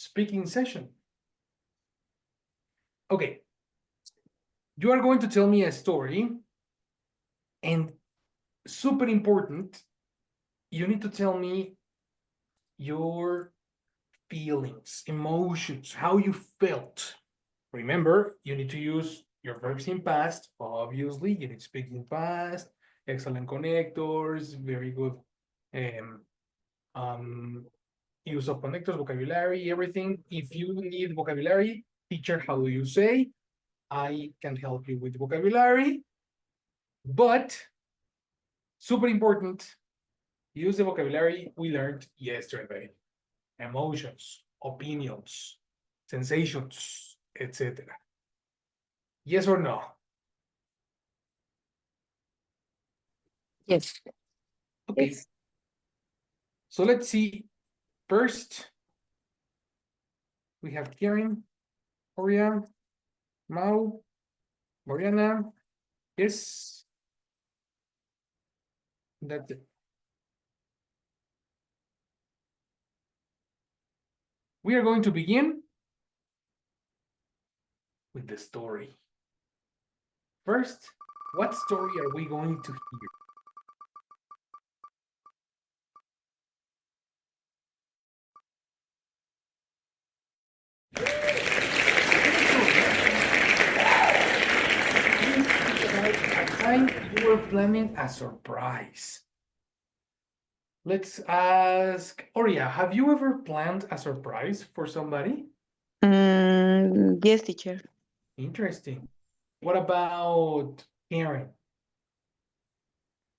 speaking session. Okay. You are going to tell me a story, and super important, you need to tell me your feelings, emotions, how you felt. Remember, you need to use your verbs in past, obviously. You need to speak in past, excellent connectors, very good um, um, use of connectors, vocabulary, everything. If you need vocabulary, teacher, how do you say? I can help you with vocabulary, but super important, use the vocabulary we learned yesterday. Emotions, opinions, sensations, etc. Yes or no? Yes. Okay. Yes. So let's see. First, we have Karen, Oriana, Mau, Mariana. Yes. That's it. We are going to begin with the story. First, what story are we going to hear? At the time you were planning a surprise. Let's ask Oria, have you ever planned a surprise for somebody? Yes, teacher. Interesting. What about Karen?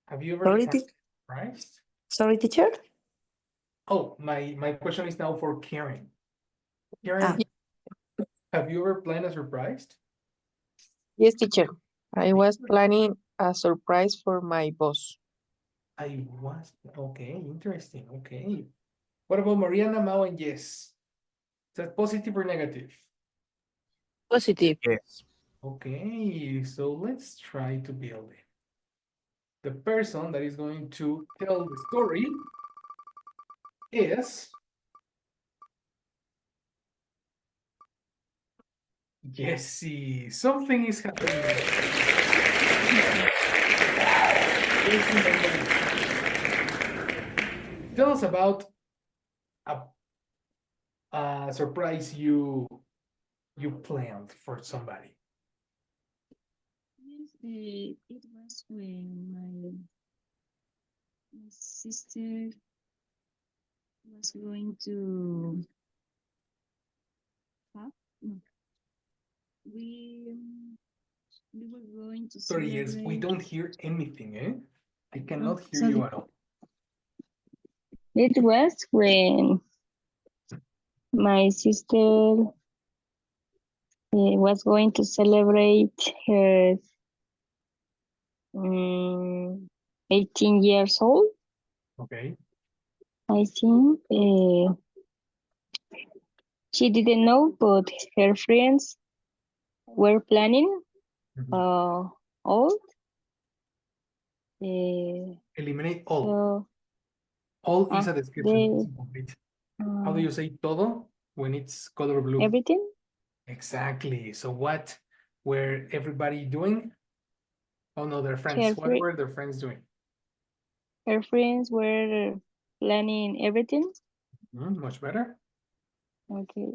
Have you ever Sorry, planned a surprise? sorry, teacher. Oh, my question is now for Karen. Karen, Ah, have you ever planned a surprise? Yes, teacher. I was planning a surprise for my boss. I was, okay, interesting, okay. What about Mariana, Mao, and Yes? Is that positive or negative? positive. Yes. Okay, so let's try to build it. The person that is going to tell the story is Jessie. Something is happening. Tell us about a surprise you planned for somebody. Yes, it was when my sister was going to have no, we we were going to Sorry, yes, we celebrate. don't hear anything, eh? I cannot hear Sorry. you at all. It was when my sister was going to celebrate her 18 years old. Okay. I think she didn't know, but her friends were planning all. Eliminate all. So All is a description. they It's incomplete. How do you say todo when it's color blue? everything. Exactly. So what were everybody doing? Oh no, their friends. Her, What were their friends doing? her friends were planning everything. Much better. Okay.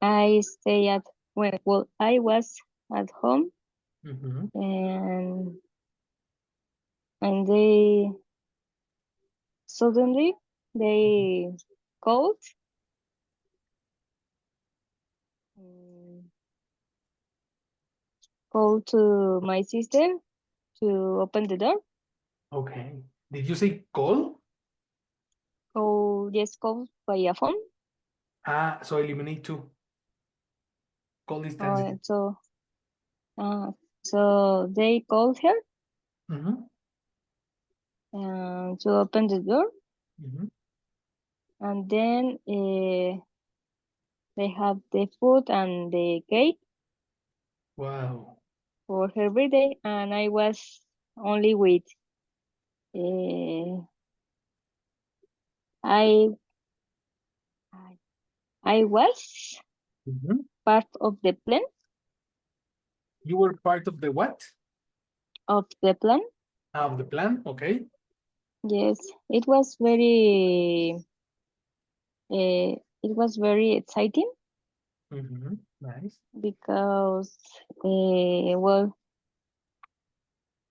I stay at well, I was at home and they suddenly they called. Called to my sister to open the door. Okay. Did you say call? Oh, yes, call by a phone. Ah, so eliminate two. Call is transitive. So they called her to open the door, and then they have the food and the cake. Wow. For her birthday, and I was only with I I was Mhm. part of the plan. You were part of the what? Of the plan. Of the plan, okay. Yes, it was very. It was very exciting Nice. because, well,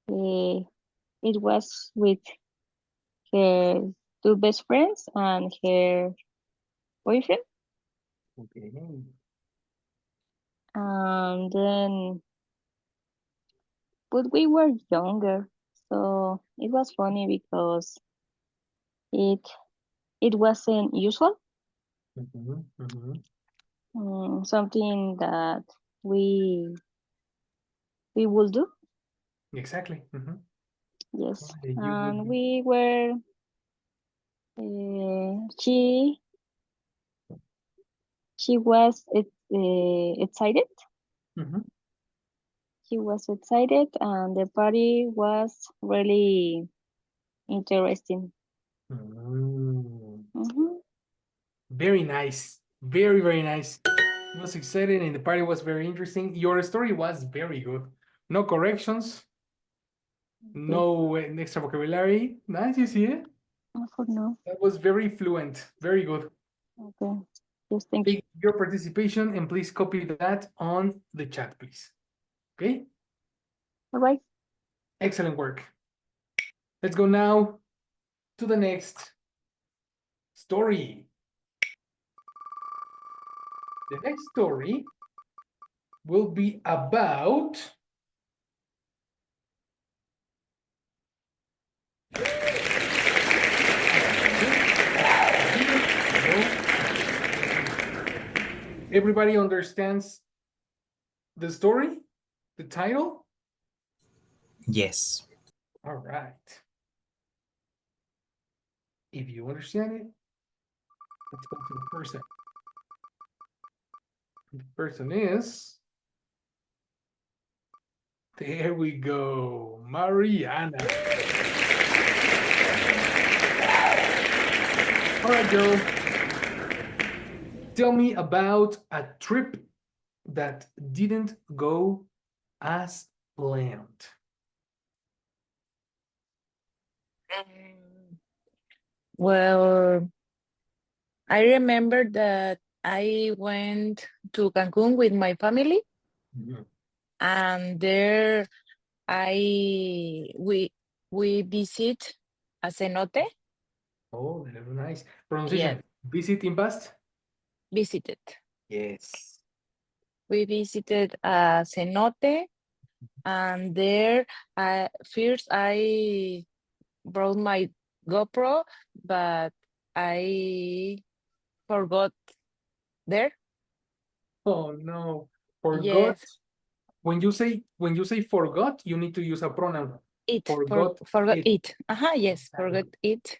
it was with her two best friends and her boyfriend, Okay. and then, but we were younger, so it was funny because it it wasn't usual, something that we we would do. Exactly. Yes, You would and be. we were. She was excited. Mhm. She was excited, and the party was really interesting. Mm. Mhm. Very nice. Very, very nice. It was exciting and the party was very interesting. Your story was very good. No corrections, Okay. no extra vocabulary. Nice, you see it? For now. That was very fluent. Very good. Okay. Yes, thank you. Thank you for your participation and please copy that on the chat, please. Okay? All right. Excellent work. Let's go now to the next story. The next story will be about everybody understands the story, the title? Yes. All right. If you understand it, let's go to the person. The person is. There we go, Mariana. All right, girl. Tell me about a trip that didn't go as planned. Well, I remember that I went to Cancun with my family, and there we visit a cenote. Oh, very nice. Yeah, Pronunciation. Visit in past? visited. Yes. We visited a cenote, and there, first I brought my GoPro, but I forgot there. Oh no. Forgot. Yes, When you say forgot, you need to use a pronoun. Forgot forgot it. it. Yes, forgot Exactly. it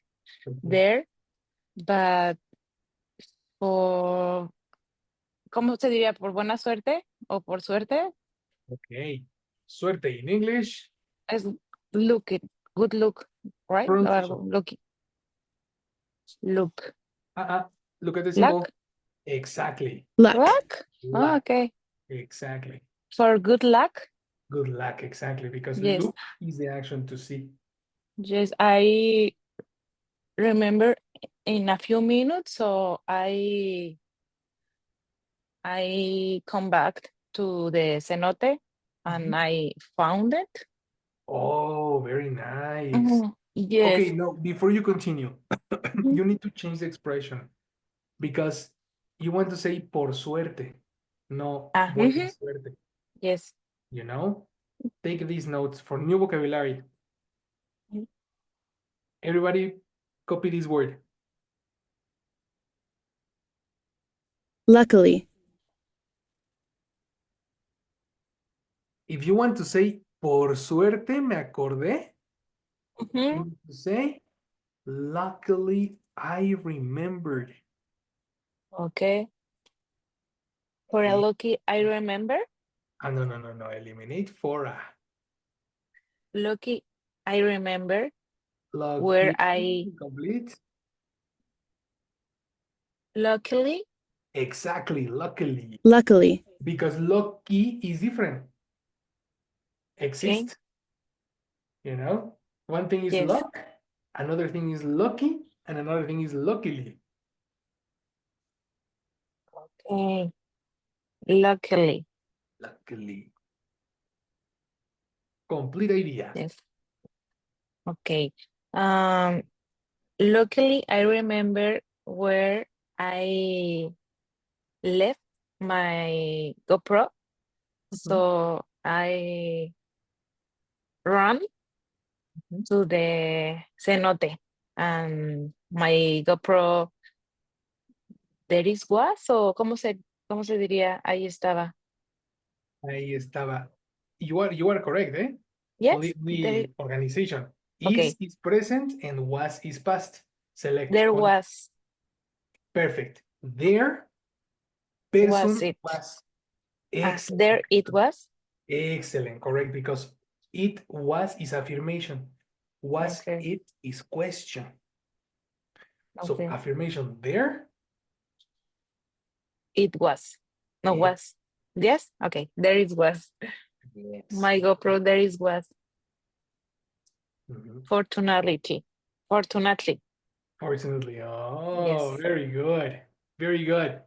there, but por, ¿cómo se diría? ¿Por buena suerte o por suerte? Okay. Suerte in English. Es look it, good look, right? Or Pronunciation. look, Look at the symbol. luck, Exactly. luck? Oh, Luck. okay, Exactly. for good luck. Good luck. Exactly. Because Yes, look is the action to see. yes, I remember in a few minutes, so I come back to the cenote and I found it. Oh, very nice. Yes. Okay, no, before you continue, Mhm. you need to change the expression because you want to say por suerte, no buena Mhm. suerte. Yes. You know? Take these notes for new vocabulary. Mhm. Everybody copy this word. Luckily. If you want to say por suerte me acordé, you Mhm. need to say luckily I remembered. Okay. For a lucky, I remember. No. Eliminate for a. Lucky, I remember where Lucky I complete. luckily Exactly, luckily. Luckily. Because lucky is different. Exist. You know? One thing is Yes. luck, another thing is lucky, and another thing is luckily. Okay. Luckily. Luckily. Complete idea. Yes. Okay. Luckily, I remember where I left my GoPro. So I ran Mhm. to the cenote and my GoPro there is was o cómo se diría ahí estaba. Ahí estaba. You are correct, eh? Yes, The organization. okay. Is present and was is past. Select. There was Perfect. There, was person it. was. There Excellent. it was. Excellent. Correct. Because it was is affirmation. Was Okay. it is question. So Okay. affirmation there. It was. No It- was. Yes? Okay. There it was. Yes. My GoPro there is was. Mhm. Fortunately. Fortunately. Fortunately. Oh, Yes. very good. Very good.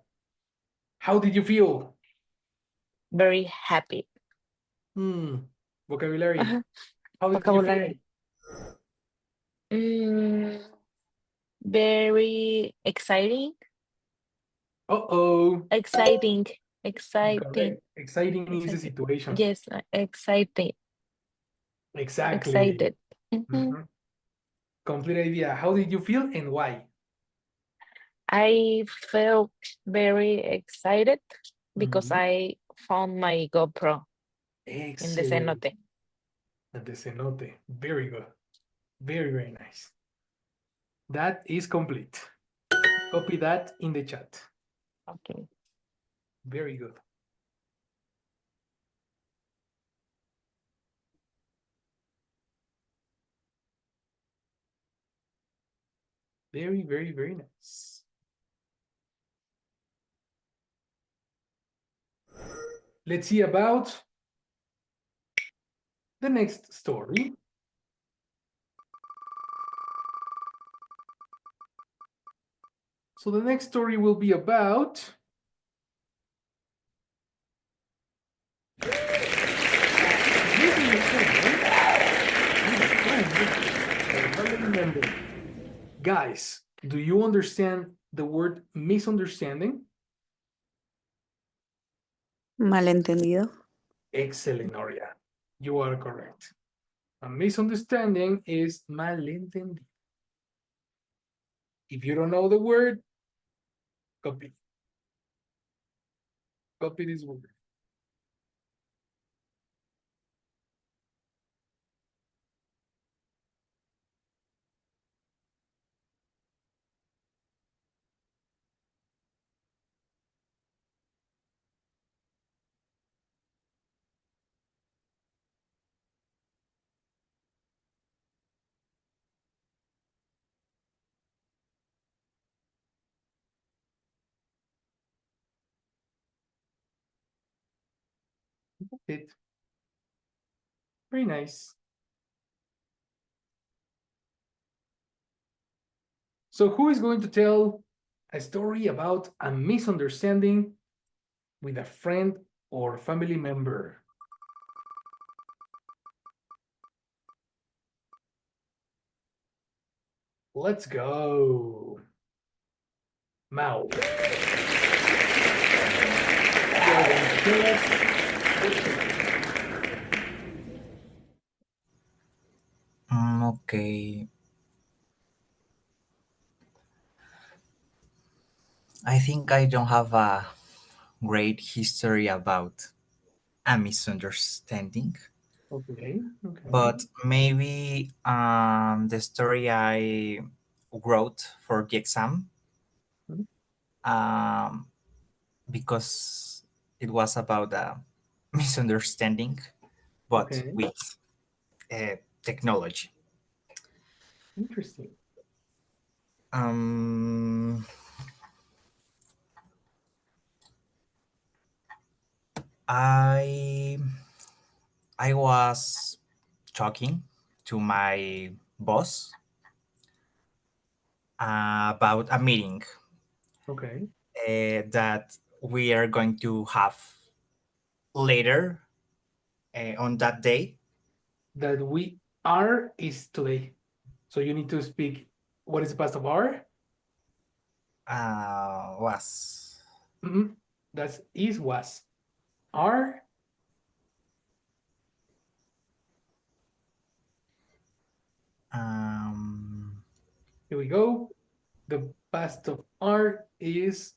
How did you feel? Very happy. Vocabulary. Ajá. How did you feel? Vocabulary. Mm, very exciting. Uh-oh. Exciting. Exciting. Correct. Exciting is the Excited. situation. Yes, excited. Exactly. Excited. Mhm. Mhm. Complete idea. How did you feel and why? I felt very excited because Mhm. I found my GoPro in the Excellent. cenote. At the cenote. Very good. Very, very nice. That is complete. Copy that in the chat. Okay. Very good. Very, very, very nice. Let's see about the next story. So the next story will be about Guys, do you understand the word misunderstanding? Malentendido. Excellent, Noria. You are correct. A misunderstanding is malentendido. If you don't know the word, copy. Copy this word. That's it. Very nice. So who is going to tell a story about a misunderstanding with a friend or family member? Let's go. Mao. You are going to tell us your story. Okay. I think I don't have a great history about a misunderstanding, Okay, okay. but maybe the story I wrote for the exam, Mhm. um, because it was about a misunderstanding, but Okay, with technology. interesting. Um, I I was talking to my boss about a meeting Okay. that we are going to have later on that day. That we are is today. So you need to speak what is the past of are? Was Mhm. That's is was. Are, um, here we go. The past of are is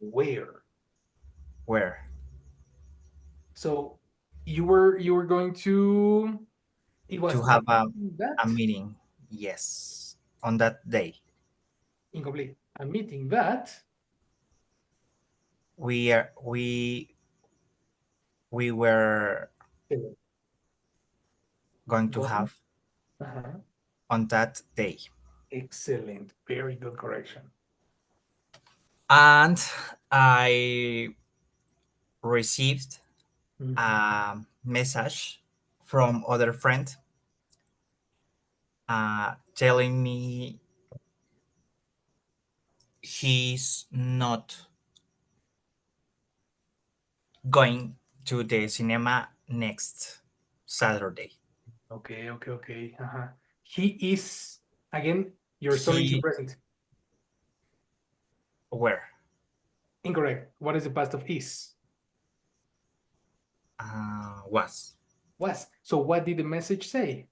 where. where So you were going to, it was to have a that meeting. Yes, on that day incomplete. A meeting that we are we were going to going. have Uh-huh. on that day, Excellent. Very good correction. and I received Mhm. a message from other friend telling me he's not going to the cinema next Saturday. Okay, okay, okay. Uh-huh. He is, again, your story is in He present. where Incorrect. What is the past of is? was Was. So what did the message say?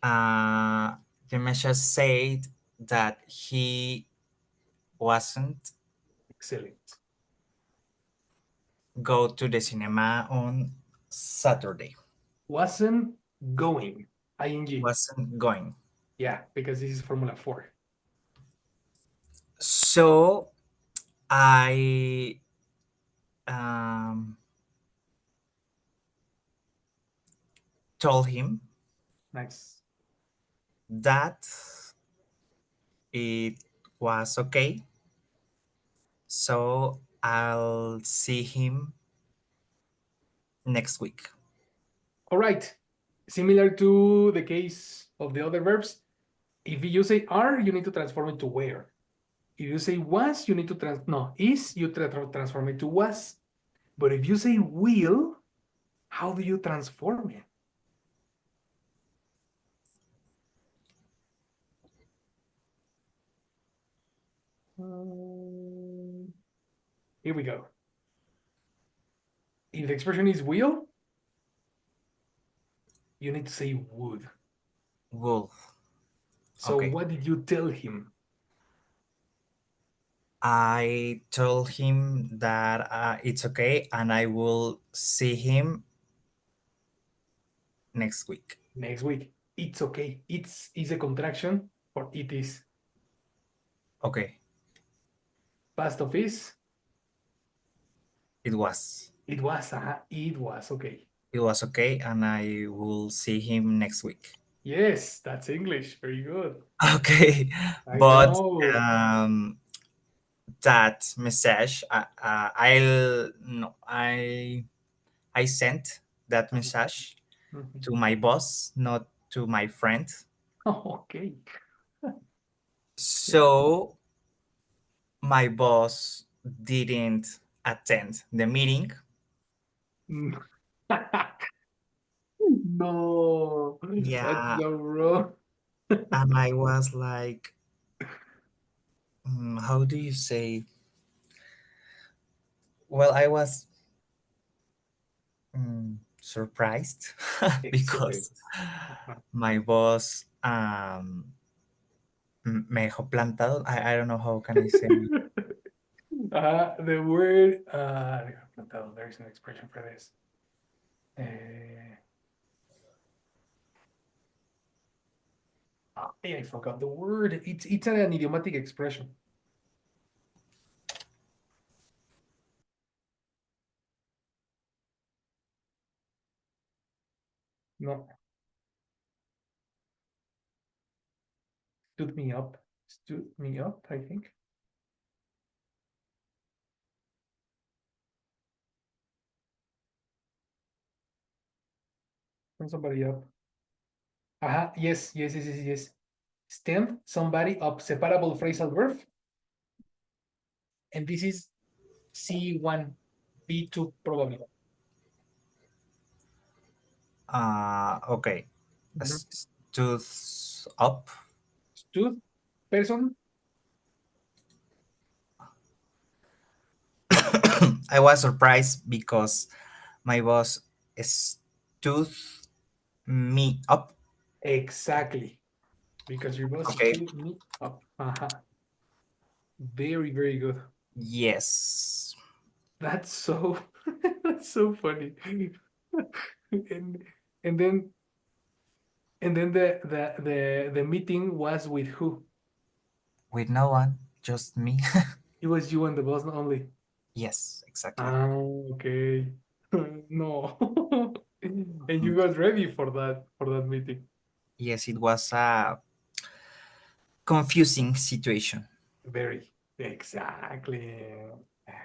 uh, the message said that he wasn't Excellent. go to the cinema on Saturday. Wasn't going. ING. Wasn't going. Yeah, because this is Formula 4. So I um, told him Nice. that it was okay. So I'll see him next week. All right. Similar to the case of the other verbs, if you say are, you need to transform it to where. If you say was, you need to is, you transform it to was. But if you say will, how do you transform it? Here we go. If the expression is will, you need to say would. Will. So Okay. what did you tell him? I told him that it's okay and I will see him next week. Next week. It's okay. It's is a contraction for it is. Okay. Past of is, It was. it was. It was okay. It was okay and I will see him next week. Yes, that's English. Very good. Okay. I But know. that message, I'll no, I sent that message Mhm. to my boss, not to my friend. Okay. So my boss didn't attend the meeting. No, that's Yeah, so wrong. and I was like, how do you say? Well, I was surprised Excellent. because my boss me dejó plantado. I don't know how can I say. The word, there's an expression for this. I forgot the word. It's an idiomatic expression. No, stood me up. Stood me up, I think. Stand somebody up. Yes. Stand somebody up. Separable phrasal verb. And this is C1, B2 probably. Okay. Stood up. Stood, person. I was surprised because my boss stood me up. Exactly. Because your boss Okay. stood me up. Very, very good. Yes. That's so that's so funny. and and then the meeting was with who? With no one, just me. It was you and the boss only. Yes, exactly. Okay. No. And you got ready for that meeting. Yes, it was a confusing situation. Very. Exactly.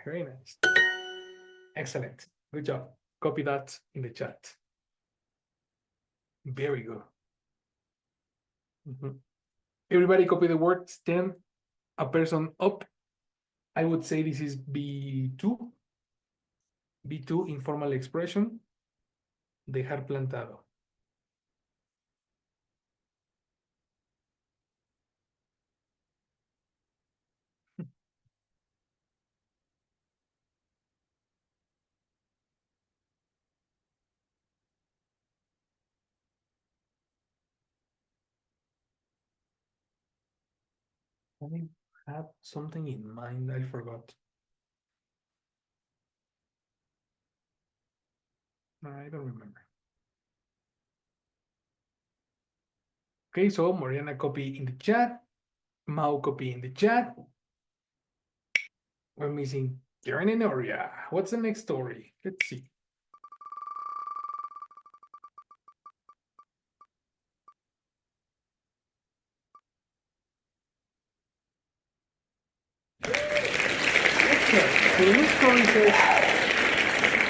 Very nice. Excellent. Good job. Copy that in the chat. Very good. Mhm. Everybody copy the word stand a person up. I would say this is B2. B2, informal expression. Dejar plantado. I had something in mind. I forgot. I don't remember. Okay, so Mariana copy in the chat. Mao copy in the chat. We're missing Karen and Oria. What's the next story? Let's see. Okay, so the next story says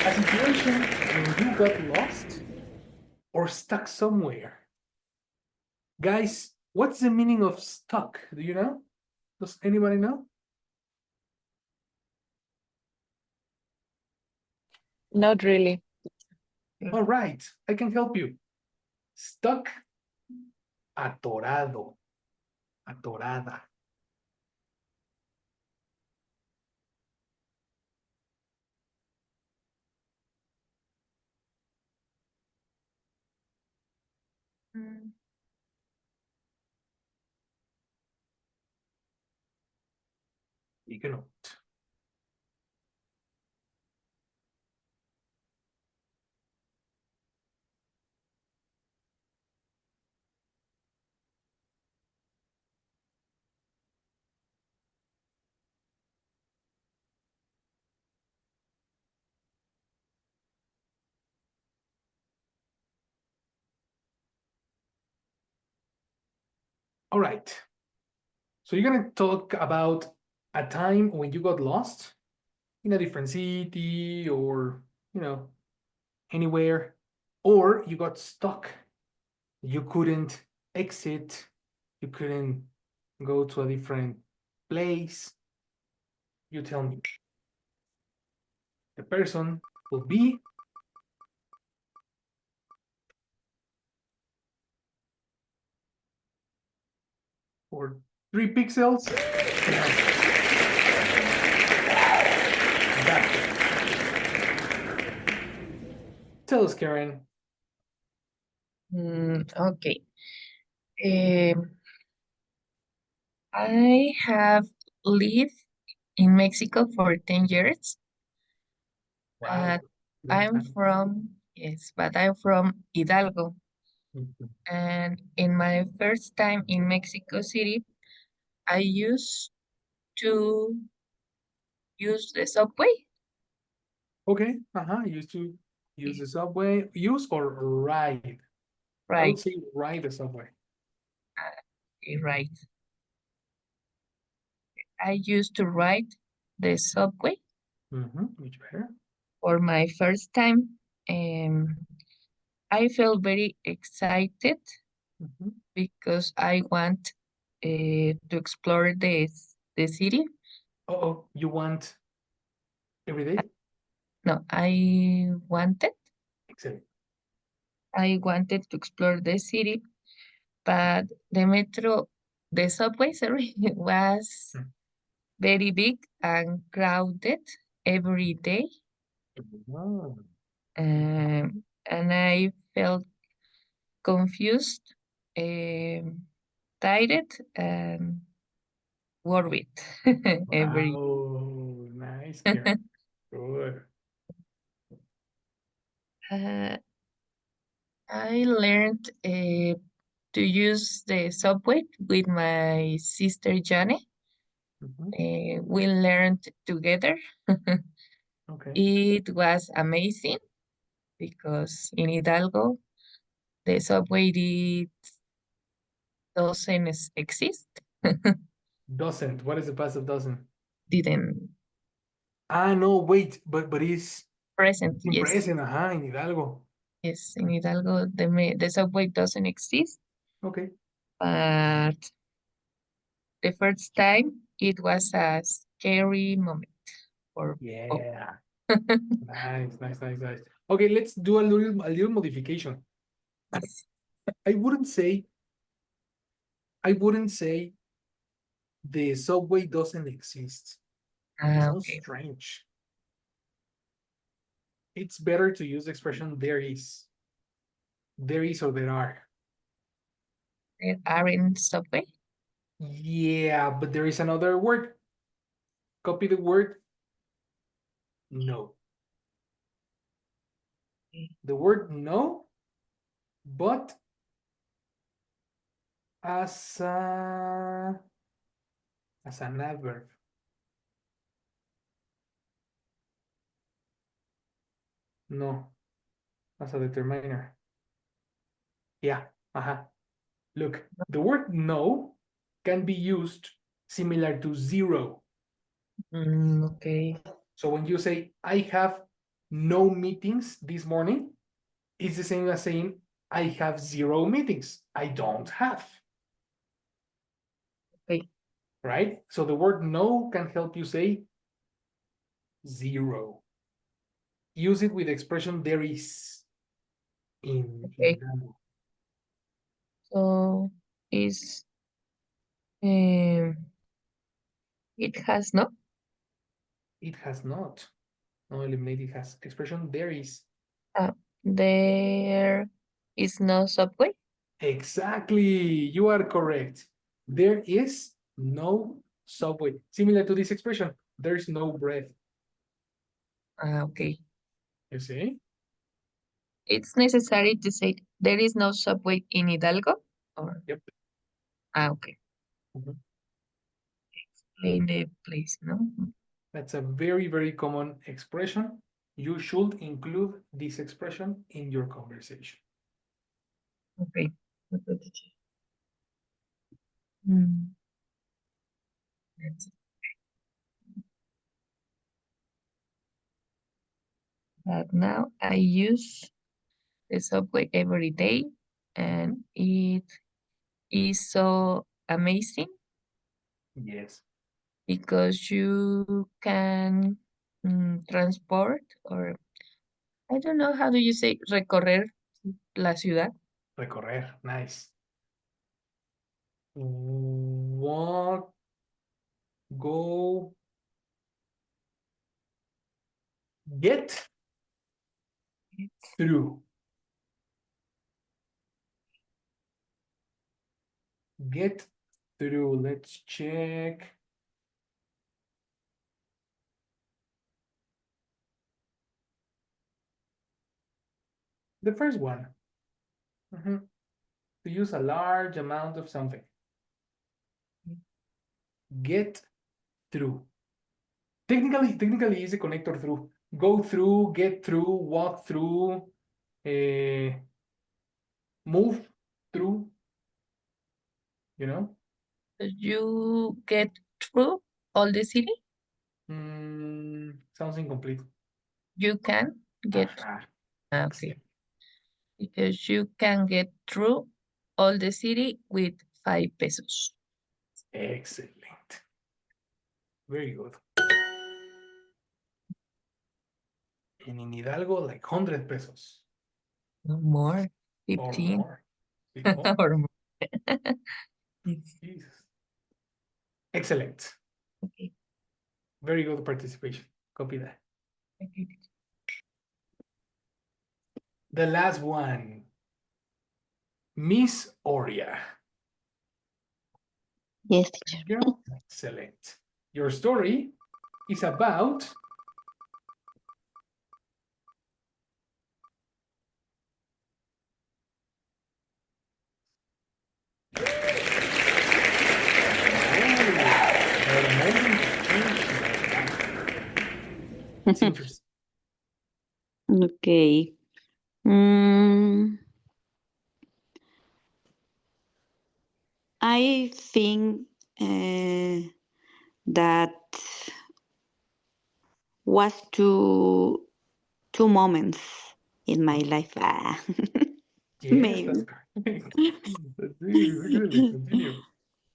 a situation when you got lost or stuck somewhere. Guys, what's the meaning of stuck? Do you know? Does anybody know? Not really. All right, I can help you. Stuck, atorado, atorada. You can. All right. So you're gonna talk about a time when you got lost in a different city or anywhere, or you got stuck. You couldn't exit. You couldn't go to a different place. You tell me. The person will be for 3 pixels. Tell us, Karen. Okay. I have lived in Mexico for 10 years. Wow. But I'm from Hidalgo. Mhm. And in my first time in Mexico City, I used to use the subway. Okay. Used to use the subway. Use or ride? I would Right, say ride the subway. right. I used to ride the subway Much better. for my first time. Um, I feel very excited Mhm. because I want to explore the city. Oh, you want every day? No, Excellent. I wanted to explore the city, but the subway, sorry, was Mm. very big and crowded every day. Oh, And I felt confused, tired, and worried every. wow, nice, Karen. Good. Uh, I learned to use the subway with my sister Jane. Mhm. We learned together. Okay. It was amazing because in Hidalgo, the subway doesn't exist. Doesn't. What is the past of doesn't? Didn't Ah, no, wait, but present. it's in Yes, present, in Hidalgo. yes. In Hidalgo, the subway doesn't exist. Okay. But the first time, it was a scary moment for both. Yeah. Nice, nice, nice, nice. Okay, let's do a little modification. Yes. I wouldn't say I wouldn't say the subway doesn't exist. Sounds Okay. strange. It's better to use the expression there is. There is or there are. There aren't subway. Yeah, but there is another word. Copy the word no. The word no, but as an adverb. No, as a determiner. Yeah, Look, the word no can be used similar to zero. Okay. So when you say, I have no meetings this morning, it's the same as saying, I have zero meetings. I don't have. Okay. Right? So the word no can help you say zero. Use it with the expression there is in Okay. Dano. So is um it has no. It has not. No, eliminate it has. Expression there is. There is no subway. Exactly. You are correct. There is no subway. Similar to this expression, there's no bread. Okay. You see? It's necessary to say there is no subway in Hidalgo. Or Yep. okay. Mhm. In the place, no. That's a very, very common expression. You should include this expression in your conversation. Okay. Mm, that's it. But now I use the subway every day, and it is so amazing Yes. because you can transport, or I don't know, how do you say recorrer la ciudad? Recorrer. Nice. Walk, go, get through. Get through. Let's check. The first one. Mhm. To use a large amount of something. Get through. Technically is a connector through. Go through, get through, walk through, move through, you know? You get through all the city. Sounds incomplete. You can get. Ajá. Okay. because you can get through all the city with 5 pesos. Excellent. Very good. And in Hidalgo, like 100 pesos No more, or 15 more. More. or more. Yes. Jesus. Excellent. Okay. Very good participation. Copy that. Okay. The last one. Miss Oria. Yes, teacher. Girl, excellent. Your story is about it's interesting. Okay. Mm, I think that was two moments in my life. Yes, that's Maybe. correct. That's excellent. Continue.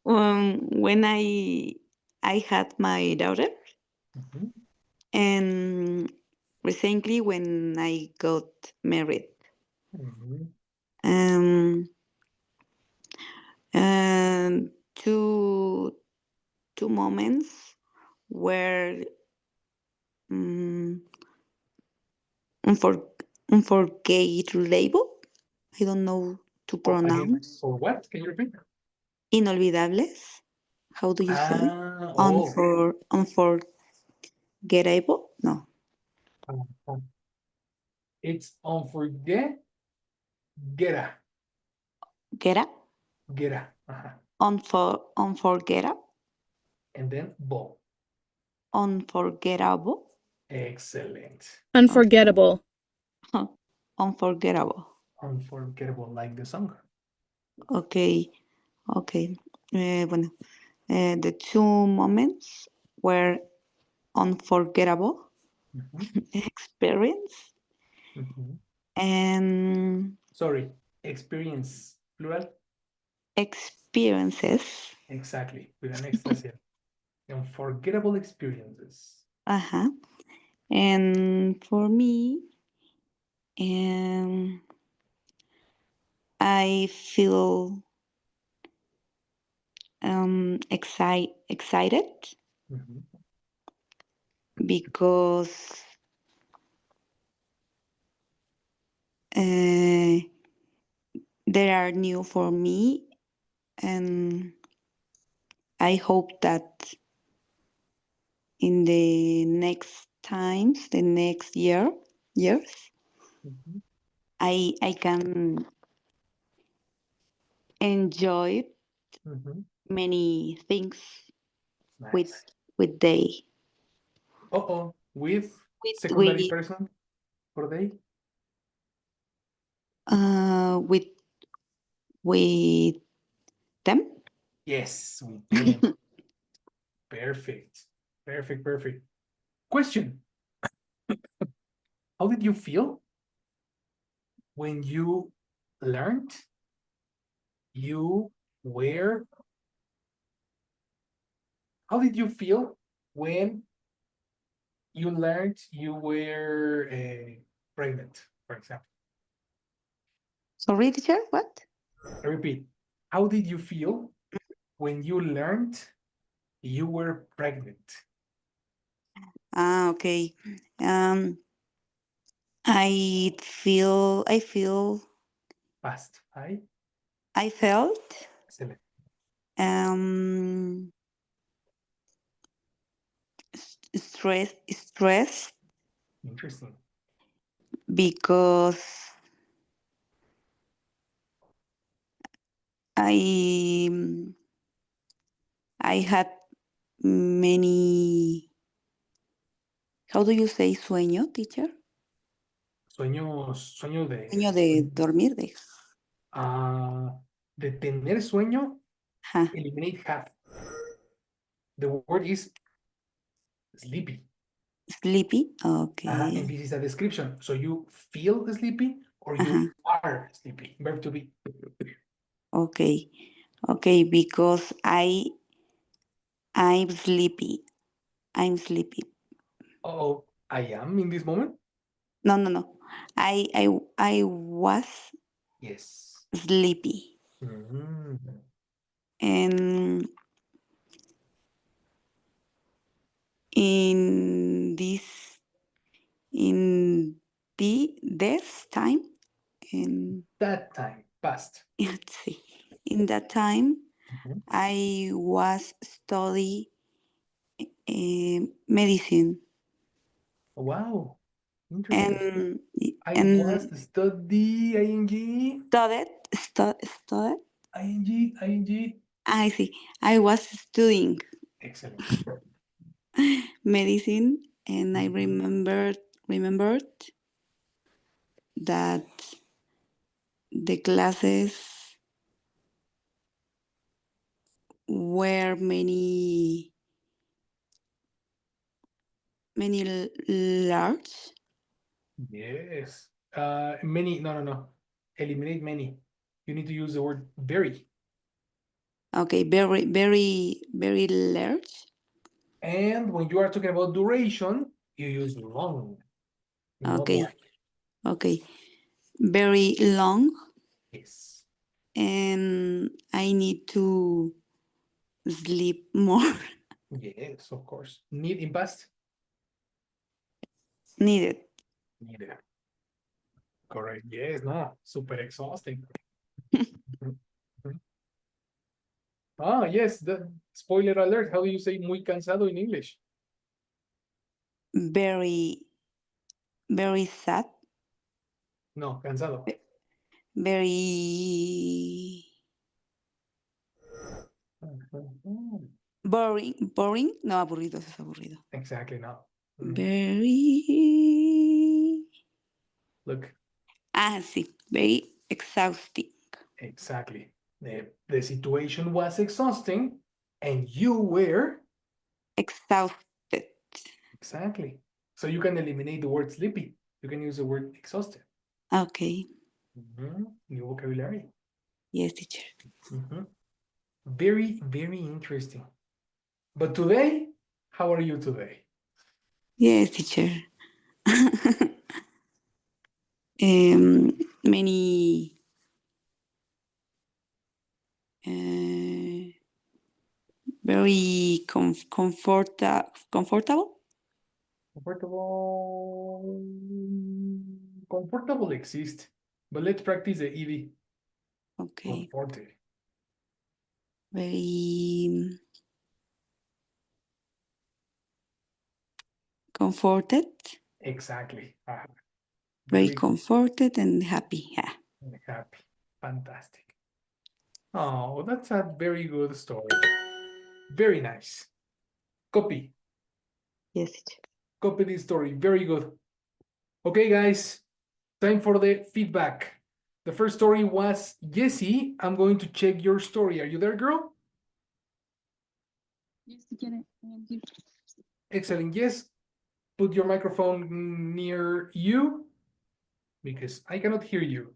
When I had my daughter, Mhm. and recently when I got married. Mhm. Um, and two moments were um, unforgettable. I don't know to Again, pronounce. for what? Can you repeat? Inolvidables. How do you say? Oh. Unforgettable? No. Uh, It's unforget, geta, Get up? geta. Ajá. Unforgettable? And then bo. Unforgettable? Excellent. Unforgettable. Unforgettable. Unforgettable, like the song. Okay. Okay. Bueno, the two moments were unforgettable Mhm. experience Mhm. and Sorry, experience, plural. experiences. Exactly, with an extra C. Unforgettable experiences. Uh-huh. And for me, I feel excited Mhm. because they are new for me, and I hope that in the next times, the next years, Mhm. I can enjoy Mhm. many things with Nice. with they Uh-oh, with secondary with person for they? with with them. Yes, with them. Perfect. Perfect, perfect. Question. How did you feel when you learned you were how did you feel when you learned you were pregnant, for example? Sorry, teacher. What? I repeat, how did you feel when you learned you were pregnant? Okay. Um, I feel Fast. I felt Excellent. um stress Interesting. because I I had many. How do you say sueño, teacher? Sueño Sueño de dormir, de tener sueño, ajá, eliminate have. The word is sleepy. sleepy. And Okay. this is a description. So you feel sleepy or you are sleepy. Verb to be. Okay. Okay, because I'm sleepy. I'm sleepy. Oh, I am in this moment? No. I was Yes. sleepy. Mhm. And in this time, in That time, past. let's see, in that time, Mhm. I was study medicine. Wow, interesting. And I was and study ing studied. ing. I see. I was studying Excellent. medicine, and I Mhm. remembered that the classes were many large. Yes. Many. No. Eliminate many. You need to use the word very. Okay, very large. And when you are talking about duration, you use long, not Okay, like. okay, very long, Yes. and I need to sleep more. Yes, of course. Need in past? Needed. Neither. Correct. Yes, no. Super exhausting. Mhm. Mhm. Ah, yes. The spoiler alert. How do you say muy cansado in English? Very sad. No, cansado. Very Mhm. boring. No, aburrido, eso es aburrido. Exactly, no. Mhm. Very. Look, Sí, very exhausting. exactly. The situation was exhausting and you were Exhausted. exactly. So you can eliminate the word sleepy. You can use the word exhausted. Okay. New vocabulary. Yes, teacher. Very, very interesting. But today, how are you today? Yes, teacher. Many very comfortable. Comfortable. Comfortable exists, but let's practice the ed. Okay. Comforted. Very comforted. Exactly. Very Very good. comforted and happy. Yeah. Happy. Fantastic. Oh, that's a very good story. Very nice. Copy. Yes, teacher. Copy this story. Very good. Okay, guys. Time for the feedback. The first story was Jessie. I'm going to check your story. Are you there, girl? Yes, teacher. Excellent. Yes. Put your microphone near you because I cannot hear you.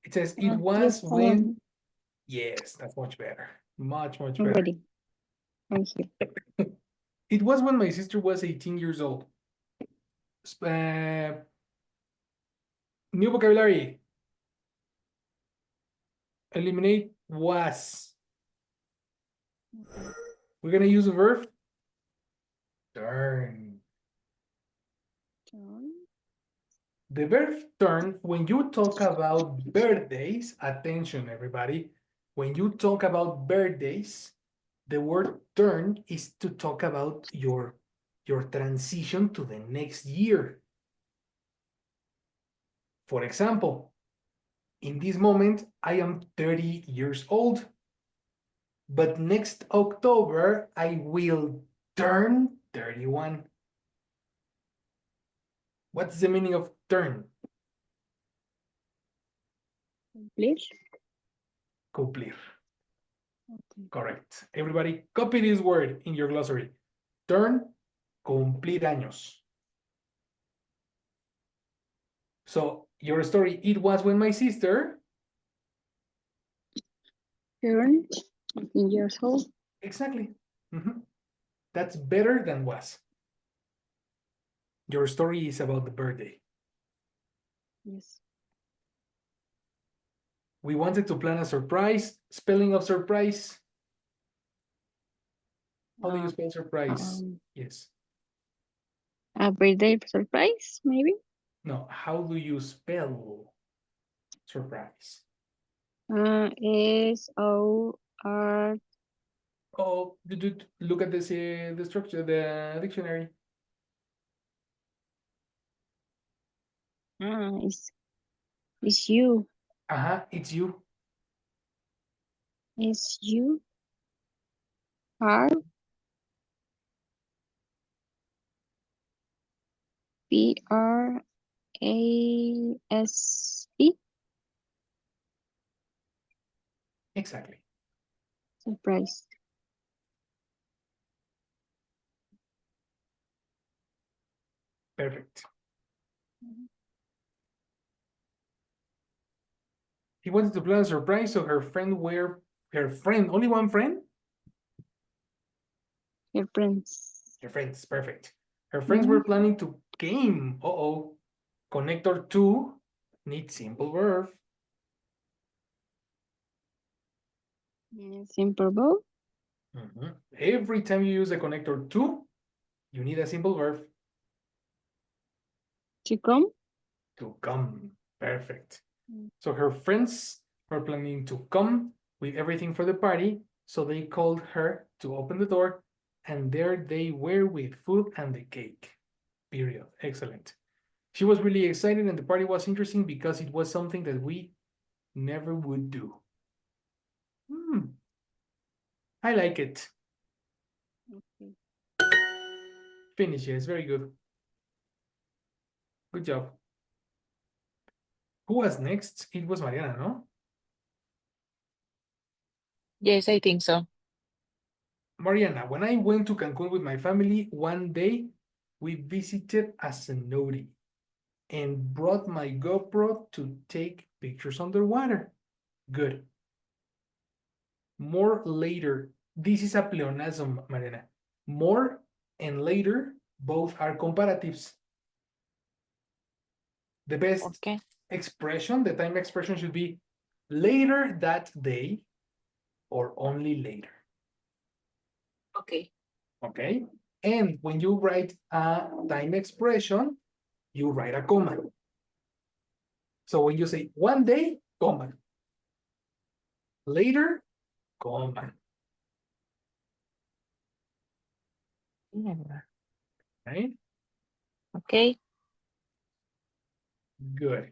It says it was Yes, I when. am Yes, that's much better. Much better. ready. I'm here. It was when my sister was 18 years old. New vocabulary. Eliminate was. We're going to use a verb. Turn. The verb turn, when you talk about birthdays, attention everybody, when you talk about birthdays, the word turn is to talk about your transition to the next year. For example, in this moment, I am 30 years old, but next October, I will turn 31. What's the meaning of turn? Please. Cumplir. Okay. Correct. Everybody, copy this word in your glossary. Turn, cumplir años. So Your story, it was when my sister. Turned 18 years old. Exactly. That's better than was. Your story is about the birthday. Yes. We wanted to plan a surprise. Spelling of surprise. How do you spell surprise? Yes. A birthday surprise, maybe? No, how do you spell surprise? S-O-R. Oh, look at this, the structure, the dictionary. It's you. It's you. It's you. R. P-R-A-S-E. Exactly. Surprise. Perfect. He wanted to plan a surprise, so her friend, only one friend? Your friends. Her friends, perfect. Her friends were planning to game. Connector to needs simple verb. Simple verb. Every time you use a connector to, you need a simple verb. To come. To come. Perfect. So her friends were planning to come with everything for the party, so they called her to open the door, and there they were with food and the cake. Period. Excellent. She was really excited, and the party was interesting because it was something that we never would do. I like it. Okay. Finish, yes, very good. Good job. Who was next? It was Mariana, no? Yes, I think so. Mariana, when I went to Cancun with my family, one day we visited a cenote and brought my GoPro to take pictures underwater. Good. More later. This is a pleonasm, Mariana. More and later, both are comparatives. The best expression, the time expression should be later that day or only later. Okay. Okay? And when you write a time expression, you write a comma. So when you say one day, comma. Later, comma. Right? Okay. Good.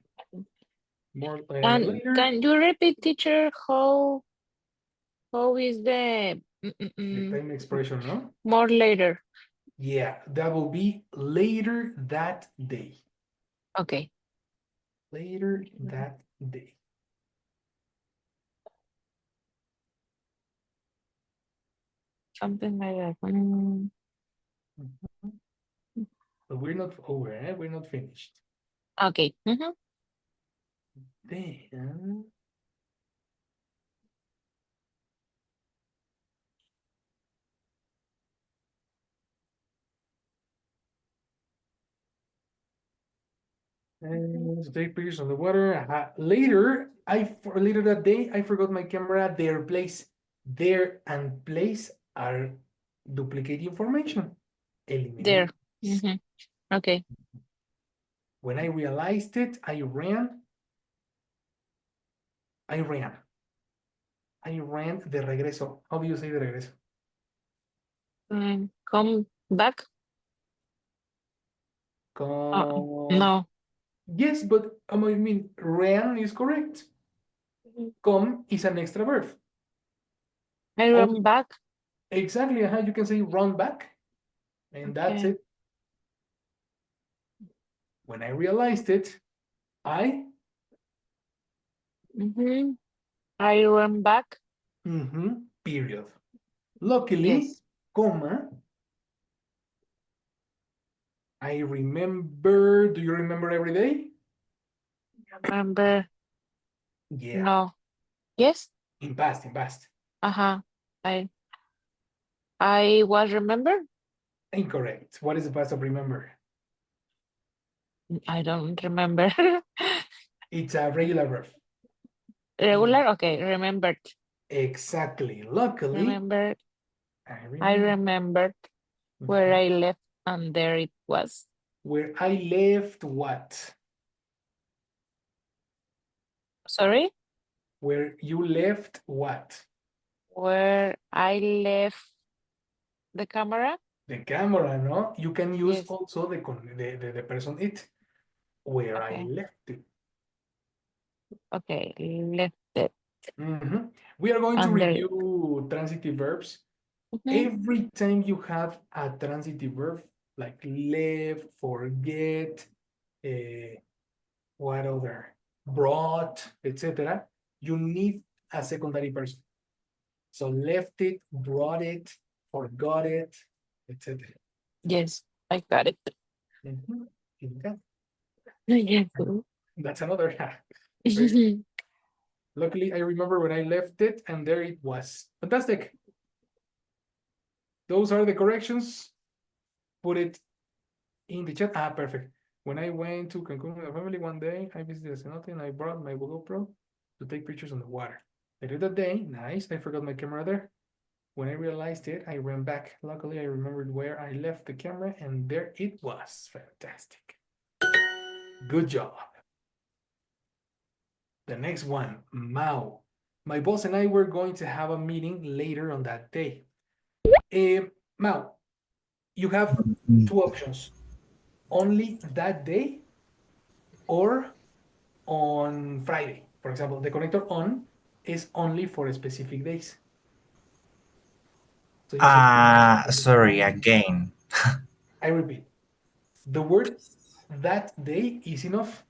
More And later. can you repeat, teacher, how is the The time expression, no? more later? Yeah, that will be later that day. Okay. Later that day. Something like that. But we're not over, eh? We're not finished. Okay. Then to take pictures on the water. Later, later that day, I forgot my camera. There and place are duplicate information. There. Eliminate. Okay. When I realized it, I ran. I ran de regreso. How do you say de regreso? Come back? No. Yes, but I mean, ran is correct. Come is an extra verb. I run back. Exactly. You can say run back. And that's it. When I realized it, I I run back. Period. Luckily, comma, I remember. Do you remember every day? remember. Yeah. No. Yes. In past, in past. Uh-huh. I was remember. Incorrect. What is the past of remember? I don't remember. It's a regular verb. Regular. Okay. Remembered. Exactly. Luckily, Remembered. I I remember remembered where I left, and there it was. where I left what? Sorry. Where you left what? Where I left the camera. The camera, no? You can use Yes. also the person it. Where I Okay. left it. Okay. Left it. Mhm. We are going to Under. review transitive verbs. Mhm. Every time you have a transitive verb, like left, forget, what other, brought, etc., you need a secondary person. So left it, brought it, forgot it, etc. Yes. I got it. Okay. Yes. That's another. Luckily, I remember when I left it, and there it was. Fantastic. Those are the corrections. Put it in the chat. Ah, perfect. When I went to Cancun with my family one day, I visited a cenote and I brought my GoPro to take pictures on the water. Later that day, nice, I forgot my camera there. When I realized it, I ran back. Luckily, I remembered where I left the camera, and there it was. Fantastic. Good job. The next one, Mao. My boss and I were going to have a meeting later on that day. Mao, you have two options. Only that day or on Friday. For example, the connector on is only for specific days. So you say, Sorry again. I repeat, the word that day is enough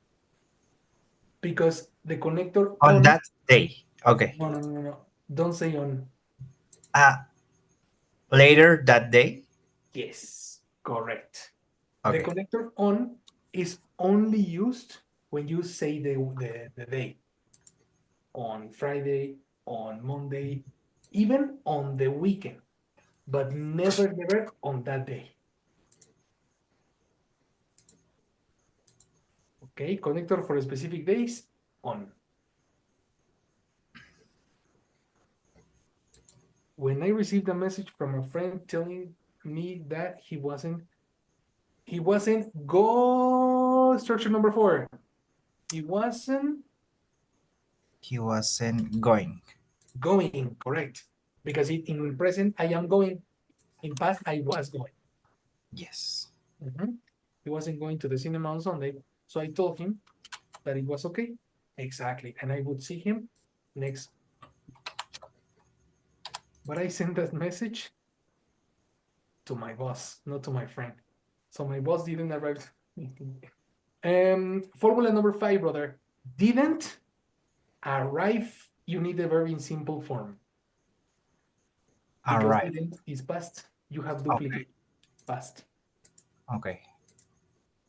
because the connector On on, that day. Okay. no, no, no, no, no. Don't say on. Uh, Later that day. Yes, correct. The Okay. connector on is only used when you say the day. On Friday, on Monday, even on the weekend, but never, never on that day. Okay, connector for specific days, on. When I received a message from a friend telling me that go structure number 4. He wasn't He wasn't going. going, correct. Because in present, I am going. In past, I was going. Yes. He wasn't going to the cinema on Sunday. So I told him that it was okay. Exactly. And I would see him next. But I sent that message to my boss, not to my friend. So my boss didn't arrive. Formula number 5, brother. Didn't arrive. You need the verb in simple form. Because Arrive. didn't is past. You have Okay. duplicate past. Okay.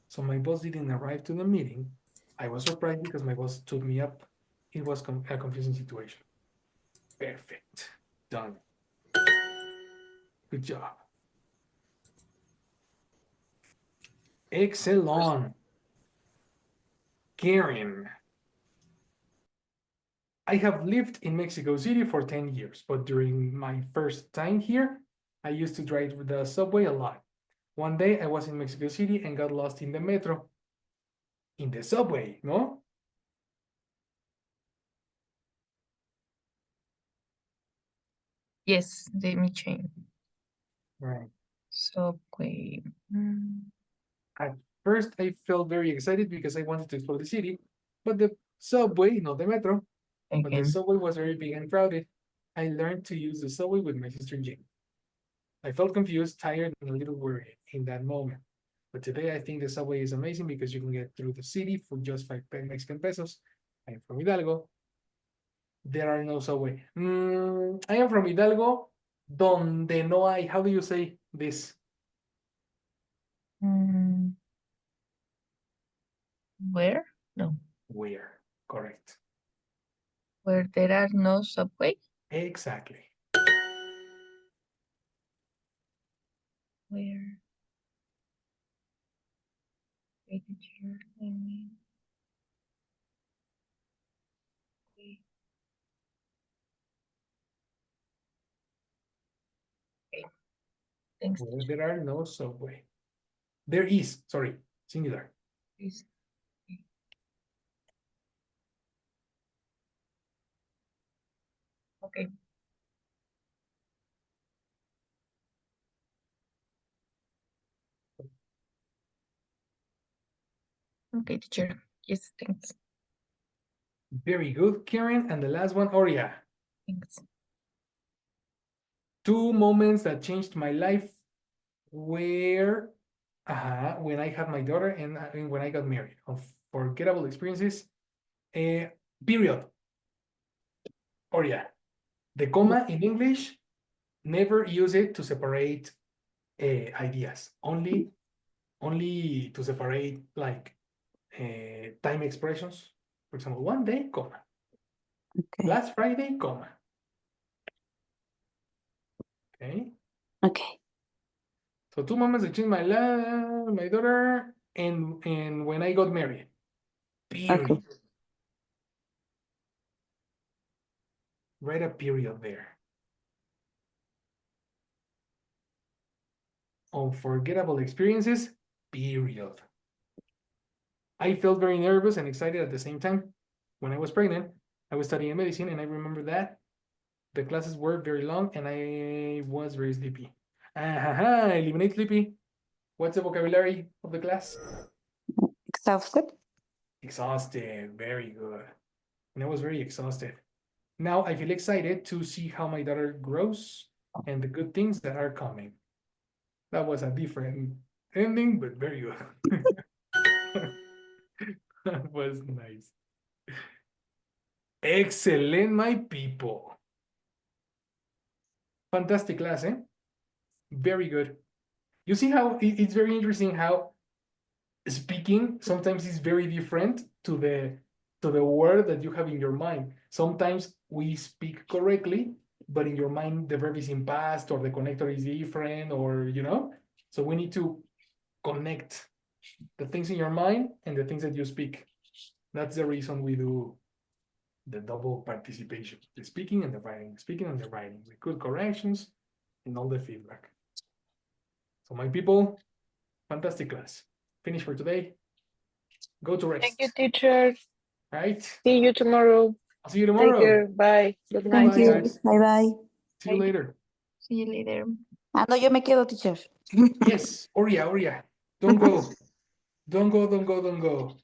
So my boss didn't arrive to the meeting. I was surprised because my boss took me up. It was a confusing situation. Perfect. Done. Good job. Excellent. Karen. I have lived in Mexico City for 10 years, but during my first time here, I used to drive the subway a lot. One day I was in Mexico City and got lost in the metro. In the subway, no? Yes, let me change. Right. Subway. At first, I felt very excited because I wanted to explore the city, but the subway, not the metro, but the Again. subway was very big and crowded. I learned to use the subway with my sister Jane. I felt confused, tired, and a little worried in that moment. But today, I think the subway is amazing because you can get through the city for just 5 Mexican pesos. I am from Hidalgo. There are no subway. I am from Hidalgo, donde no hay. How do you say this? Mm, where? No. Where. Correct. Where there are no subway. Exactly. Where? Wait, teacher, let me- wait. Okay. Thanks, Where teacher. there are no subway. There is, sorry, singular. Please. Okay. Okay, teacher. Yes, thanks. Very good, Karen. And the last one, Oria. Thanks. 2 moments that changed my life were when I had my daughter and when I got married. Unforgettable experiences. Period. Oria. The comma in English, never use it to separate ideas. Only to separate like time expressions. For example, one day, comma. Okay. Last Friday, comma. Okay. Okay. So 2 moments that changed my life, my daughter, and when I got married. Period. Okay. Write a period there. Unforgettable experiences, period. I felt very nervous and excited at the same time. When I was pregnant, I was studying medicine, and I remember that the classes were very long and I was very sleepy. Eliminate sleepy. What's the vocabulary of the class? Exhausted. Exhausted. Very good. And I was very exhausted. Now I feel excited to see how my daughter grows and the good things that are coming. That was a different ending, but very good. That was nice. Excellent, my people. Fantastic class, eh? Very good. You see how it's very interesting how speaking sometimes is very different to the word that you have in your mind. Sometimes we speak correctly, but in your mind the verb is in past or the connector is different, or so we need to connect the things in your mind and the things that you speak. That's the reason we do the double participation, the speaking and the writing, with good corrections and all the feedback. So my people, fantastic class. Finish for today. Go to rest. Thank you, teacher. Right? See you tomorrow. I'll see you Take tomorrow. care. Bye. Good Bye, night. Thank you. guys. Bye bye. See you Bye. later. See you later. Ah, no, yo me quedo, teacher. Yes, Oria. Don't go. Don't go.